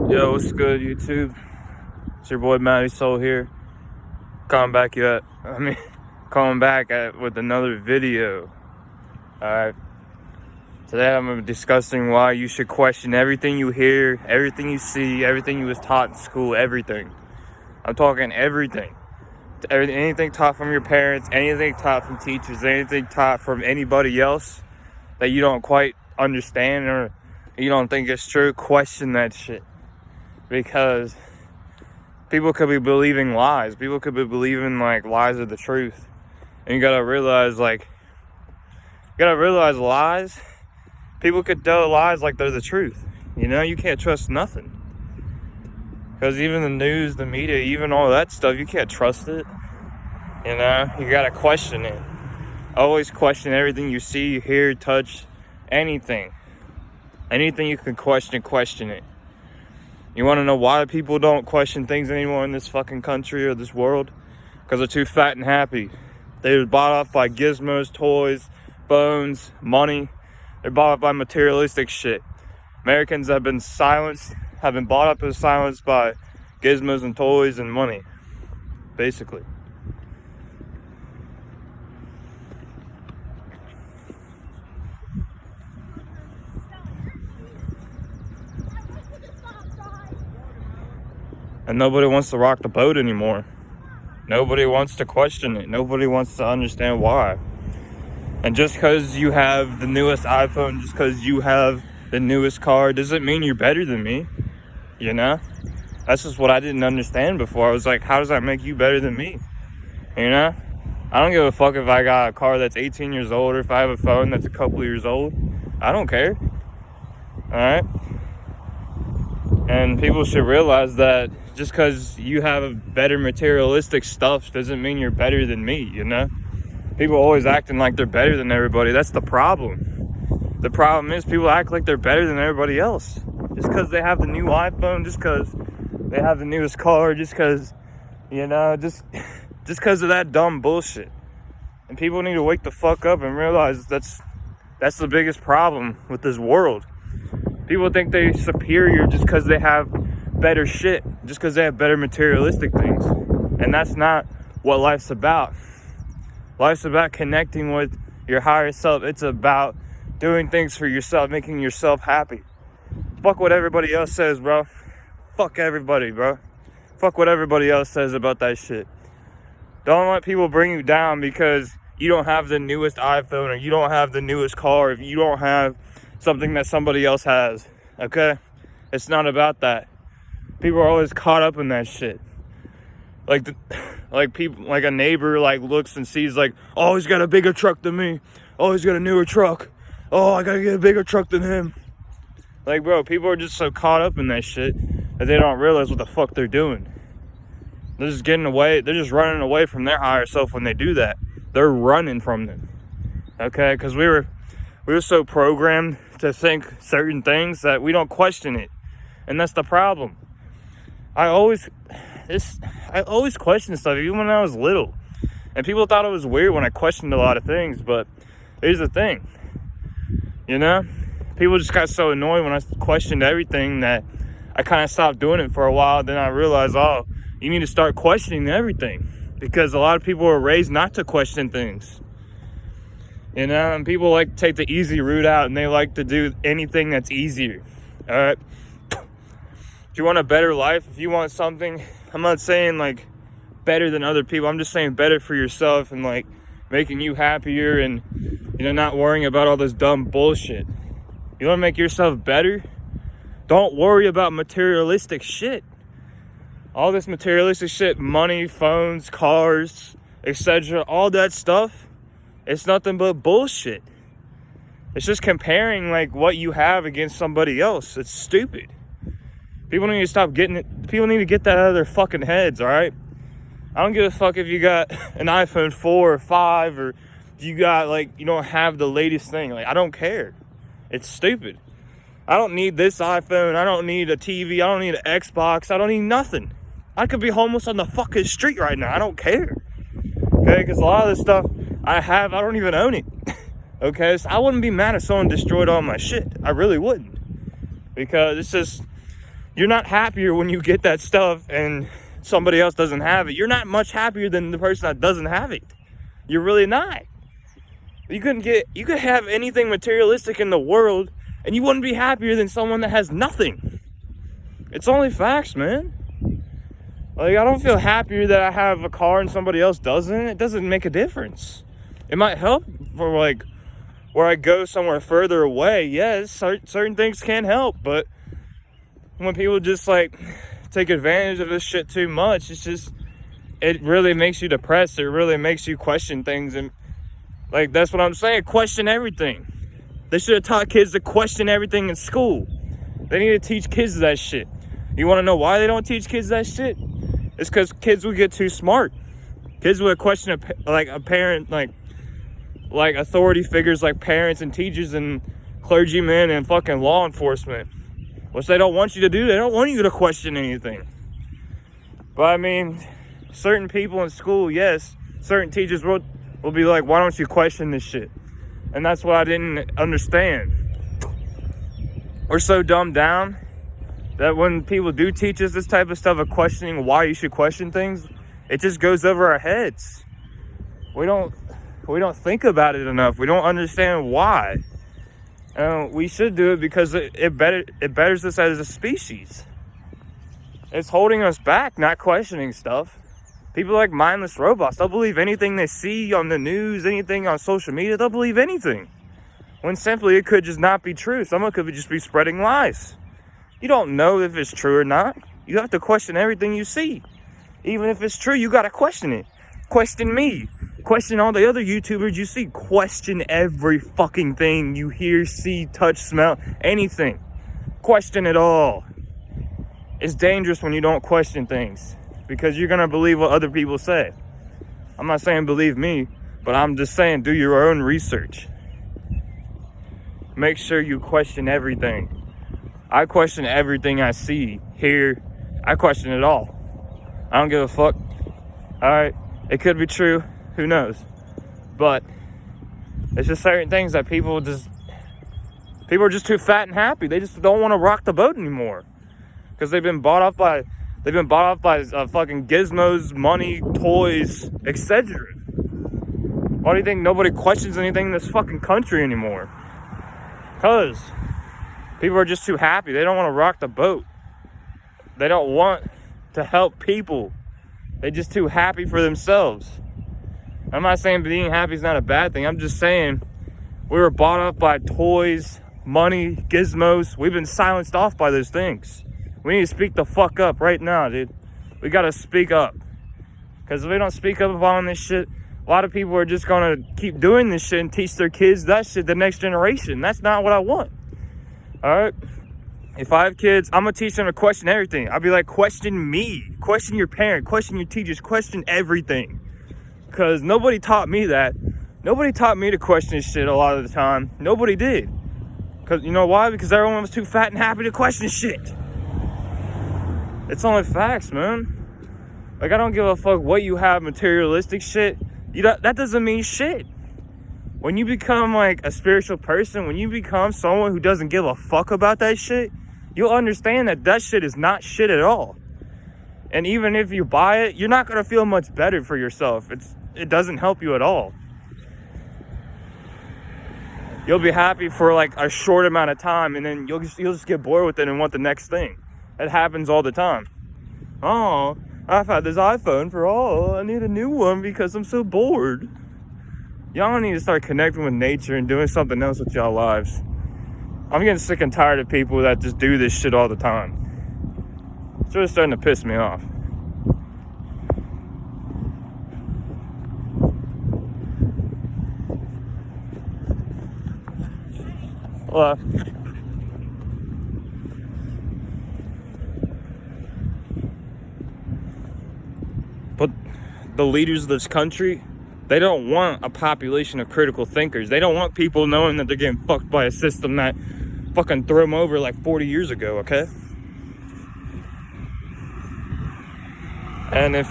Yo, what's good, YouTube? It's your boy Matty Soul here. Coming back with another video. Alright. Today I'm discussing why you should question everything you hear, everything you see, everything you was taught in school, everything. I'm talking everything. Anything taught from your parents, anything taught from teachers, anything taught from anybody else that you don't quite understand or you don't think it's true, question that shit. Because people could be believing lies. People could be believing lies are the truth. And you gotta realize lies. People could tell lies like they're the truth. You know, you can't trust nothing. Because even the news, the media, even all that stuff, you can't trust it. You know, you gotta question it. Always question everything you see, hear, touch, anything. Anything you can question it. You want to know why people don't question things anymore in this fucking country or this world? Because they're too fat and happy. They were bought off by gizmos, toys, phones, money. They're bought off by materialistic shit. Americans have been bought up and silenced by gizmos and toys and money, basically. And nobody wants to rock the boat anymore. Nobody wants to question it. Nobody wants to understand why. And just because you have the newest iPhone, just because you have the newest car, doesn't mean you're better than me. You know? That's just what I didn't understand before. I was like, how does that make you better than me? You know? I don't give a fuck if I got a car that's 18 years old or if I have a phone that's a couple years old. I don't care. Alright? And people should realize that just because you have better materialistic stuff doesn't mean you're better than me, you know? People always acting like they're better than everybody. That's the problem. The problem is people act like they're better than everybody else. Just because they have the new iPhone, just because they have the newest car, just because, you know, just because of that dumb bullshit. And people need to wake the fuck up and realize that's the biggest problem with this world. People think they're superior just because they have better shit, just because they have better materialistic things. And that's not what life's about. Life's about connecting with your higher self. It's about doing things for yourself, making yourself happy. Fuck what everybody else says, bro. Fuck everybody, bro. Fuck what everybody else says about that shit. Don't let people bring you down because you don't have the newest iPhone or you don't have the newest car, if you don't have something that somebody else has, okay? It's not about that. People are always caught up in that shit. Like a neighbor looks and sees oh, he's got a bigger truck than me. Oh, he's got a newer truck. Oh, I gotta get a bigger truck than him. Bro, people are just so caught up in that shit that they don't realize what the fuck they're doing. They're just running away from their higher self when they do that. They're running from them. Okay? Because we were so programmed to think certain things that we don't question it. And that's the problem. I always questioned stuff, even when I was little. And people thought it was weird when I questioned a lot of things, but here's the thing. You know? People just got so annoyed when I questioned everything that I kind of stopped doing it for a while. Then I realized, oh, you need to start questioning everything. Because a lot of people are raised not to question things. You know, and people like to take the easy route out and they like to do anything that's easier. Alright? If you want a better life, if you want something, I'm not saying better than other people. I'm just saying better for yourself and making you happier and, you know, not worrying about all this dumb bullshit. You want to make yourself better? Don't worry about materialistic shit. All this materialistic shit, money, phones, cars, etc., all that stuff, it's nothing but bullshit. It's just comparing what you have against somebody else. It's stupid. People need to stop getting it. People need to get that out of their fucking heads, alright? I don't give a fuck if you got an iPhone 4 or 5 or if you got you don't have the latest thing. I don't care. It's stupid. I don't need this iPhone. I don't need a TV. I don't need an Xbox. I don't need nothing. I could be homeless on the fucking street right now. I don't care. Okay? Because a lot of this stuff I have, I don't even own it. Okay? So I wouldn't be mad if someone destroyed all my shit. I really wouldn't. Because it's just You're not happier when you get that stuff and somebody else doesn't have it. You're not much happier than the person that doesn't have it. You're really not. You could have anything materialistic in the world and you wouldn't be happier than someone that has nothing. It's only facts, man. Like, I don't feel happier that I have a car and somebody else doesn't. It doesn't make a difference. It might help for, like, where I go somewhere further away. Yes, certain things can help, but when people just, like, take advantage of this shit too much, it really makes you depressed. It really makes you question things. And, like, that's what I'm saying. Question everything. They should have taught kids to question everything in school. They need to teach kids that shit. You want to know why they don't teach kids that shit? It's because kids would get too smart. Kids would question a parent, like authority figures like parents and teachers and clergymen and fucking law enforcement, which they don't want you to do. They don't want you to question anything. But I mean, certain people in school, yes, certain teachers will be like, why don't you question this shit? And that's what I didn't understand. We're so dumbed down that when people do teach us this type of stuff of questioning why you should question things, it just goes over our heads. We don't think about it enough. We don't understand why. We should do it because it betters us as a species. It's holding us back, not questioning stuff. People like mindless robots. They'll believe anything they see on the news, anything on social media. They'll believe anything. When simply it could just not be true. Someone could just be spreading lies. You don't know if it's true or not. You have to question everything you see. Even if it's true, you gotta question it. Question me. Question all the other YouTubers you see. Question every fucking thing you hear, see, touch, smell, anything. Question it all. It's dangerous when you don't question things because you're gonna believe what other people say. I'm not saying believe me, but I'm just saying do your own research. Make sure you question everything. I question everything I see, hear. I question it all. I don't give a fuck. Alright, it could be true. Who knows? But it's just certain things that people are just too fat and happy. They just don't want to rock the boat anymore. Because they've been bought off by fucking gizmos, money, toys, etc. Why do you think nobody questions anything in this fucking country anymore? Because people are just too happy. They don't want to rock the boat. They don't want to help people. They're just too happy for themselves. I'm not saying being happy is not a bad thing. I'm just saying we were bought up by toys, money, gizmos. We've been silenced off by those things. We need to speak the fuck up right now, dude. We gotta speak up. Because if we don't speak up on this shit, a lot of people are just gonna keep doing this shit and teach their kids that shit, the next generation. That's not what I want. Alright? If I have kids, I'm gonna teach them to question everything. I'll be like, question me. Question your parent. Question your teachers. Question everything. Because nobody taught me that. Nobody taught me to question shit a lot of the time. Nobody did. Because you know why? Because everyone was too fat and happy to question shit. It's only facts, man. Like, I don't give a fuck what you have, materialistic shit. That doesn't mean shit. When you become like a spiritual person, when you become someone who doesn't give a fuck about that shit, you'll understand that shit is not shit at all. And even if you buy it, you're not gonna feel much better for yourself. It doesn't help you at all. You'll be happy for like a short amount of time, and then you'll just get bored with it and want the next thing. It happens all the time. Oh, I've had this iPhone I need a new one because I'm so bored. Y'all need to start connecting with nature and doing something else with y'all lives. I'm getting sick and tired of people that just do this shit all the time. It's really starting to piss me off. Well, but the leaders of this country, they don't want a population of critical thinkers. They don't want people knowing that they're getting fucked by a system that fucking threw them over like 40 years ago, okay? And if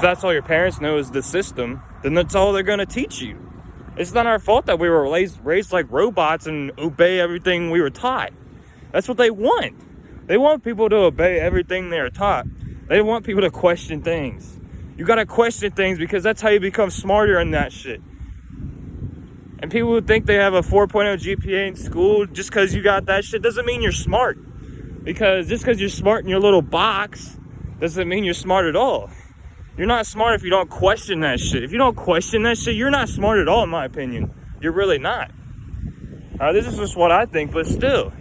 that's all your parents know is the system, then that's all they're gonna teach you. It's not our fault that we were raised like robots and obey everything we were taught. That's what they want. They want people to obey everything they're taught. They want people to question things. You gotta question things because that's how you become smarter in that shit. And people who think they have a 4.0 GPA in school just because you got that shit doesn't mean you're smart. Because just because you're smart in your little box doesn't mean you're smart at all. You're not smart if you don't question that shit. If you don't question that shit, you're not smart at all, in my opinion. You're really not. This is just what I think, but still.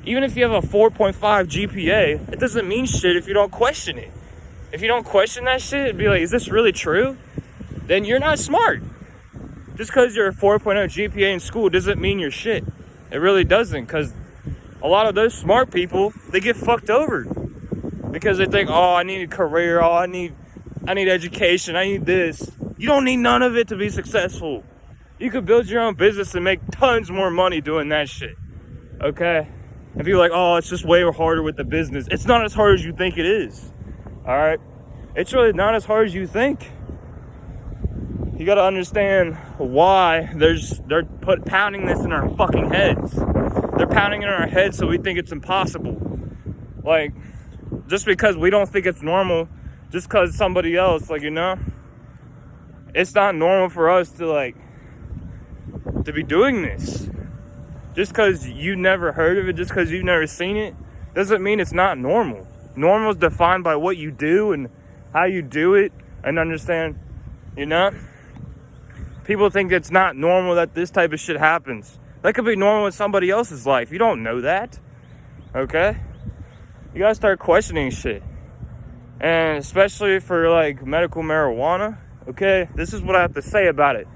Even if you have a 4.5 GPA, it doesn't mean shit if you don't question it. If you don't question that shit and be like, is this really true? Then you're not smart. Just because you're a 4.0 GPA in school doesn't mean you're shit. It really doesn't, because a lot of those smart people, they get fucked over. Because they think, oh, I need a career, oh, I need education, I need this. You don't need none of it to be successful. You could build your own business and make tons more money doing that shit. Okay? And people are like, oh, it's just way harder with the business. It's not as hard as you think it is. Alright? It's really not as hard as you think. You gotta understand why they're pounding this in our fucking heads. They're pounding it in our heads so we think it's impossible. Like, just because we don't think it's normal, just because somebody else, like, you know, it's not normal for us to be doing this. Just because you never heard of it, just because you've never seen it, doesn't mean it's not normal. Normal is defined by what you do and how you do it, and understand, you know? People think it's not normal that this type of shit happens. That could be normal in somebody else's life. You don't know that. Okay? You gotta start questioning shit. And especially for medical marijuana. Okay? This is what I have to say about it.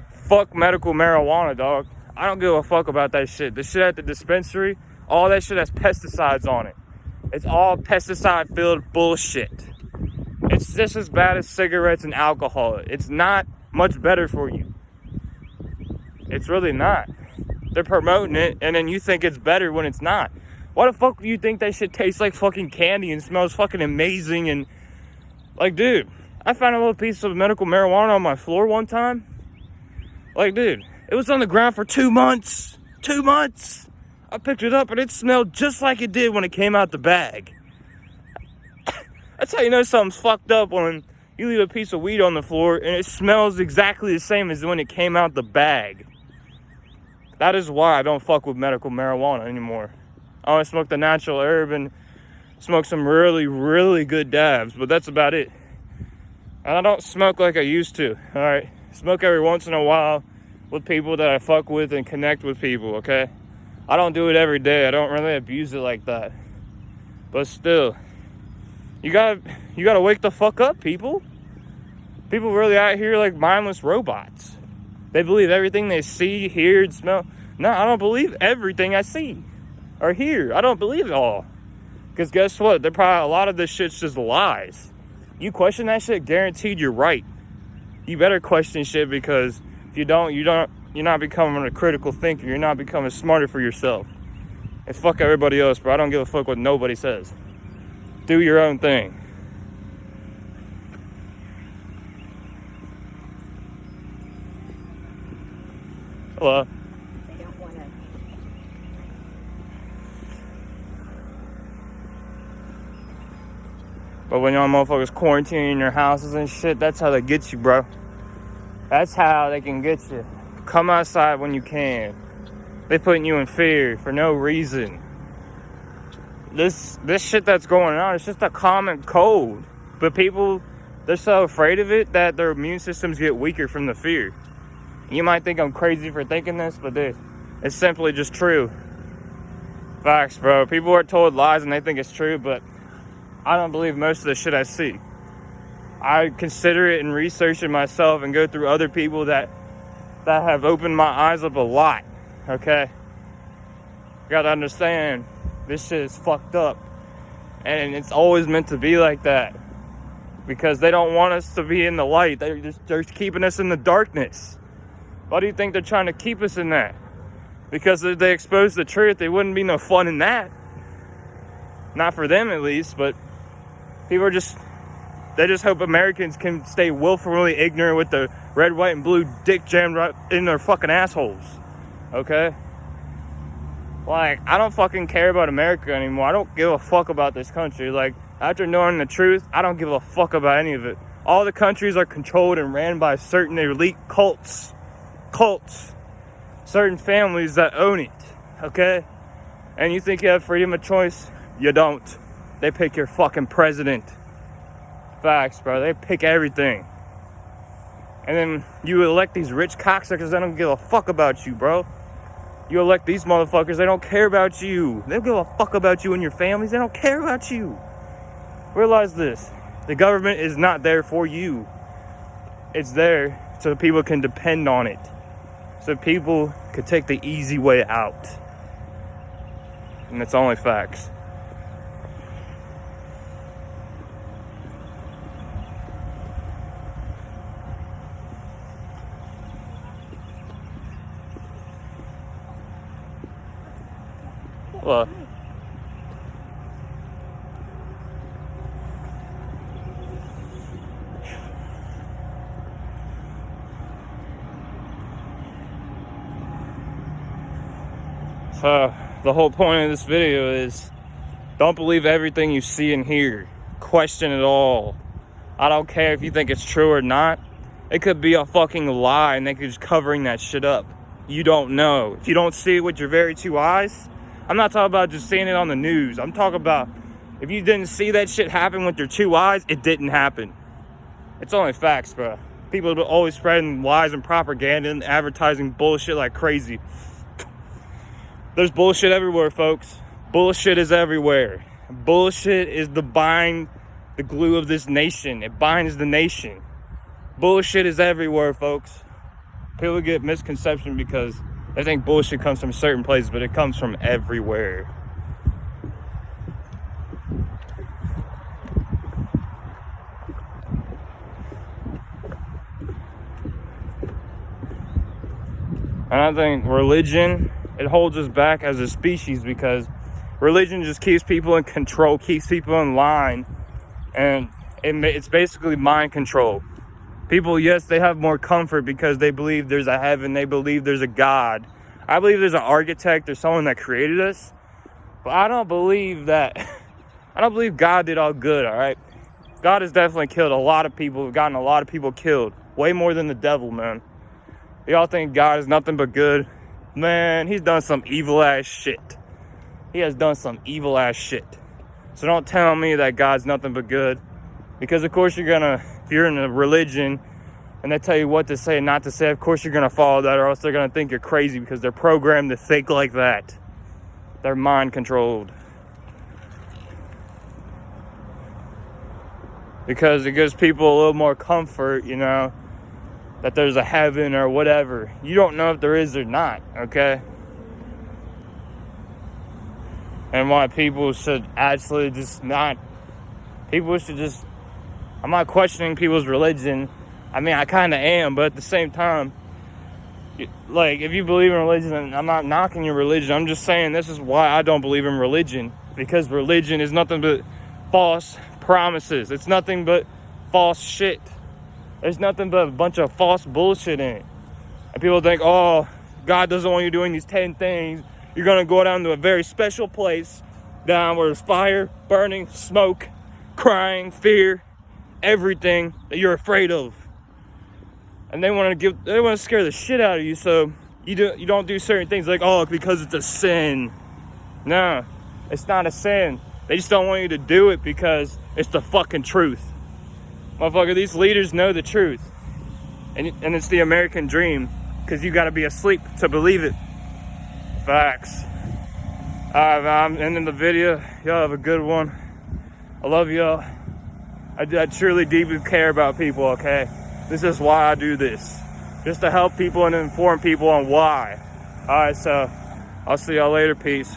Fuck medical marijuana, dog. I don't give a fuck about that shit. The shit at the dispensary, all that shit has pesticides on it. It's all pesticide-filled bullshit. It's just as bad as cigarettes and alcohol. It's not much better for you. It's really not. They're promoting it, and then you think it's better when it's not. Why the fuck do you think that shit tastes like fucking candy and smells fucking amazing? And dude, I found a little piece of medical marijuana on my floor one time. Dude, it was on the ground for 2 months. 2 months. I picked it up and it smelled just like it did when it came out the bag. That's how you know something's fucked up, when you leave a piece of weed on the floor and it smells exactly the same as when it came out the bag. That is why I don't fuck with medical marijuana anymore. I only smoke the natural herb and smoke some really, really good dabs, but that's about it. And I don't smoke like I used to, alright? Smoke every once in a while with people that I fuck with and connect with people, okay? I don't do it every day. I don't really abuse it like that. But still, you gotta wake the fuck up, people. People really out here like mindless robots. They believe everything they see, hear, and smell. No, I don't believe everything I see or hear. I don't believe it all. Because guess what? A lot of this shit's just lies. You question that shit, guaranteed you're right. You better question shit, because if you don't, you're not becoming a critical thinker. You're not becoming smarter for yourself. And fuck everybody else, bro. I don't give a fuck what nobody says. Do your own thing. Hello. They don't want to. But when y'all motherfuckers quarantining your houses and shit, that's how they get you, bro. That's how they can get you. Come outside when you can. They putting you in fear for no reason. This shit that's going on, it's just a common cold. But people, they're so afraid of it that their immune systems get weaker from the fear. You might think I'm crazy for thinking this, but dude, it's simply just true. Facts, bro. People are told lies and they think it's true, but I don't believe most of the shit I see. I consider it and research it myself and go through other people that have opened my eyes up a lot, okay? You gotta understand, this shit is fucked up. And it's always meant to be like that. Because they don't want us to be in the light. They're keeping us in the darkness. Why do you think they're trying to keep us in that? Because if they expose the truth, there wouldn't be no fun in that. Not for them, at least, but people they just hope Americans can stay willfully ignorant with the red, white, and blue dick jammed right in their fucking assholes. Okay? Like, I don't fucking care about America anymore. I don't give a fuck about this country. Like, after knowing the truth, I don't give a fuck about any of it. All the countries are controlled and ran by certain elite cults, certain families that own it, okay? And you think you have freedom of choice? You don't. They pick your fucking president. Facts, bro. They pick everything. And then you elect these rich cocksuckers that don't give a fuck about you, bro. You elect these motherfuckers, they don't care about you. They don't give a fuck about you and your families. They don't care about you. Realize this. The government is not there for you. It's there so people can depend on it. So people could take the easy way out. And it's only facts. Well, so the whole point of this video is don't believe everything you see and hear. Question it all. I don't care if you think it's true or not. It could be a fucking lie and they could just covering that shit up. You don't know. If you don't see it with your very two eyes, I'm not talking about just seeing it on the news. I'm talking about if you didn't see that shit happen with your two eyes, it didn't happen. It's only facts, bro. People are always spreading lies and propaganda and advertising bullshit like crazy. There's bullshit everywhere, folks. Bullshit is everywhere. Bullshit is the glue of this nation. It binds the nation. Bullshit is everywhere, folks. People get misconception because they think bullshit comes from certain places, but it comes from everywhere. And I think religion, it holds us back as a species because religion just keeps people in control, keeps people in line, and it's basically mind control. People, yes, they have more comfort because they believe there's a heaven, they believe there's a God. I believe there's an architect or someone that created us, but I don't believe that, I don't believe God did all good, all right? God has definitely killed a lot of people, gotten a lot of people killed, way more than the devil, man. Y'all think God is nothing but good? Man, he's done some evil ass shit. He has done some evil ass shit. So don't tell me that God's nothing but good. Because of course if you're in a religion and they tell you what to say and not to say, of course you're gonna follow that, or else they're gonna think you're crazy because they're programmed to think like that. They're mind controlled. Because it gives people a little more comfort, you know, that there's a heaven or whatever. You don't know if there is or not, okay? And why people should actually just not, I'm not questioning people's religion. I mean, I kind of am, but at the same time, like, if you believe in religion, and I'm not knocking your religion, I'm just saying this is why I don't believe in religion. Because religion is nothing but false promises. It's nothing but false shit. There's nothing but a bunch of false bullshit in it. And people think, oh, God doesn't want you doing these 10 things. You're going to go down to a very special place, down where there's fire, burning, smoke, crying, fear, everything that you're afraid of. And they want to scare the shit out of you, so you don't do certain things like, oh, because it's a sin. No, it's not a sin. They just don't want you to do it because it's the fucking truth. Motherfucker, these leaders know the truth. And it's the American dream, because you got to be asleep to believe it. Facts. Alright, I'm ending the video. Y'all have a good one. I love y'all. I truly deeply care about people, okay? This is why I do this. Just to help people and inform people on why. Alright, so I'll see y'all later. Peace.